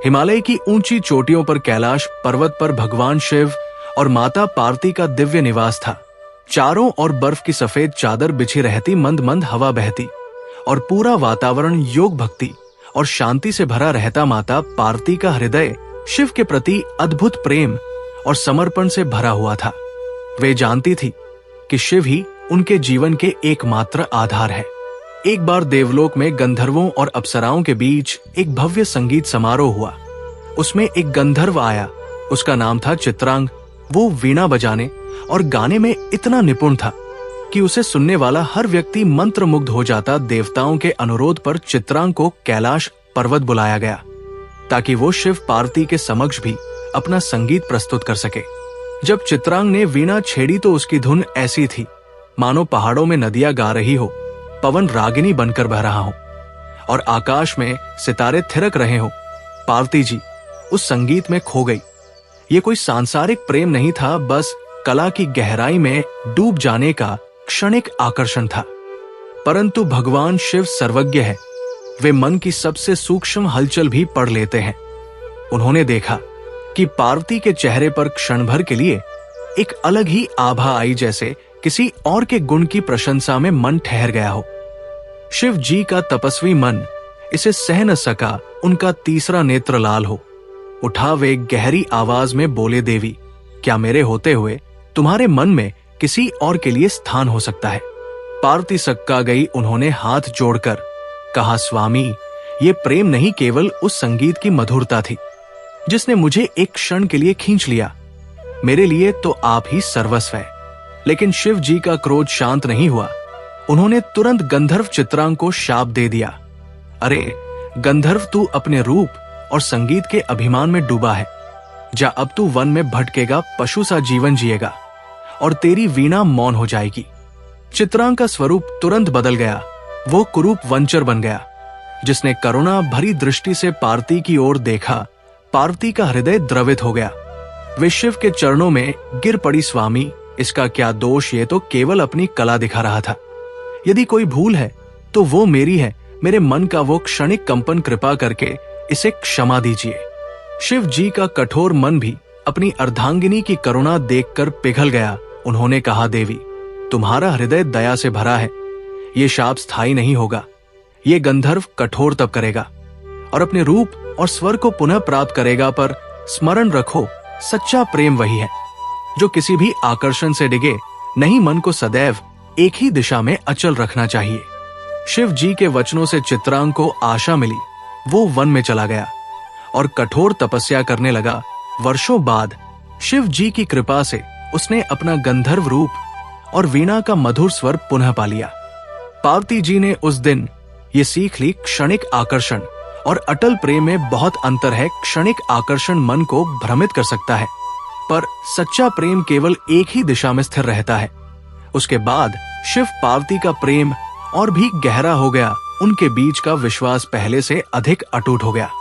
हिमालय की ऊंची चोटियों पर कैलाश पर्वत पर भगवान शिव और माता पार्वती का दिव्य निवास था। चारों ओर बर्फ की सफेद चादर बिछी रहती, मंद मंद हवा बहती और पूरा वातावरण योग भक्ति और शांति से भरा रहता। माता पार्वती का हृदय शिव के प्रति अद्भुत प्रेम और समर्पण से भरा हुआ था। वे जानती थी कि शिव ही उनके जीवन के एकमात्र आधार है। एक बार देवलोक में गंधर्वों और अप्सराओं के बीच एक भव्य संगीत समारोह हुआ। उसमें एक गंधर्व आया, उसका नाम था चित्रांग। वो वीणा बजाने और गाने में इतना निपुण था कि उसे सुनने वाला हर व्यक्ति मंत्रमुग्ध हो जाता। देवताओं के अनुरोध पर चित्रांग को कैलाश पर्वत बुलाया गया ताकि वो शिव पार्वती के समक्ष भी अपना संगीत प्रस्तुत कर सके। जब चित्रांग ने वीणा छेड़ी तो उसकी धुन ऐसी थी मानो पहाड़ों में नदियां गा रही हो, पवन रागिनी बनकर बह रहा हो और आकाश में सितारे थिरक रहे हो। पार्वती जी उस संगीत में खो गई। ये कोई सांसारिक प्रेम नहीं था, बस कला की गहराई में डूब जाने का क्षणिक आकर्षण था। परंतु भगवान शिव सर्वज्ञ है, वे मन की सबसे सूक्ष्म हलचल भी पढ़ लेते हैं। उन्होंने देखा कि पार्वती के चेहरे पर क्षण भर के लिए एक अलग ही आभा आई, जैसे किसी और के गुण की प्रशंसा में मन ठहर गया हो। शिव जी का तपस्वी मन इसे सह न सका, उनका तीसरा नेत्र लाल हो उठा। वे गहरी आवाज में बोले, देवी, क्या मेरे होते हुए तुम्हारे मन में किसी और के लिए स्थान हो सकता है? पार्वती सक्का गई। उन्होंने हाथ जोड़कर कहा, स्वामी, ये प्रेम नहीं, केवल उस संगीत की मधुरता थी जिसने मुझे एक क्षण के लिए खींच लिया। मेरे लिए तो आप ही सर्वस्व है। लेकिन शिव जी का क्रोध शांत नहीं हुआ। उन्होंने तुरंत गंधर्व चित्रांग को शाप दे दिया। अरे गंधर्व, तू अपने रूप और संगीत के अभिमान में डूबा है। जा, अब तू वन में भटकेगा, पशु सा जीवन जिएगा और तेरी वीणा मौन हो जाएगी। चित्रांग का स्वरूप तुरंत बदल गया। वो कुरूप वंचर बन गया जिसने करुणा भरी दृष्टि से पार्वती की ओर देखा। पार्वती का हृदय द्रवित हो गया। वे शिव के चरणों में गिर पड़ी, स्वामी, इसका क्या दोष? ये तो केवल अपनी कला दिखा रहा था। यदि कोई भूल है तो वो मेरी है। मेरे मन का वो क्षणिक कंपन, कृपा करके इसे क्षमा दीजिए। शिव जी का कठोर मन भी अपनी अर्धांगिनी की करुणा देखकर पिघल गया। उन्होंने कहा, देवी, तुम्हारा हृदय दया से भरा है। ये शाप स्थायी नहीं होगा। ये गंधर्व कठोर तप करेगा और अपने रूप और स्वर को पुनः प्राप्त करेगा, पर स्मरण रखो, सच्चा प्रेम वही है जो किसी भी आकर्षण से डिगे नहीं। मन को सदैव एक ही दिशा में अचल रखना चाहिए। शिव जी के वचनों से चित्रांग को आशा मिली। वो वन में चला गया और कठोर तपस्या करने लगा। वर्षों बाद शिव जी की कृपा से उसने अपना गंधर्व रूप और वीणा का मधुर स्वर पुनः पा लिया। पार्वती जी ने उस दिन ये सीख ली, क्षणिक आकर्षण और अटल प्रेम में बहुत अंतर है। क्षणिक आकर्षण मन को भ्रमित कर सकता है, पर सच्चा प्रेम केवल एक ही दिशा में स्थिर रहता है। उसके बाद शिव पार्वती का प्रेम और भी गहरा हो गया। उनके बीच का विश्वास पहले से अधिक अटूट हो गया।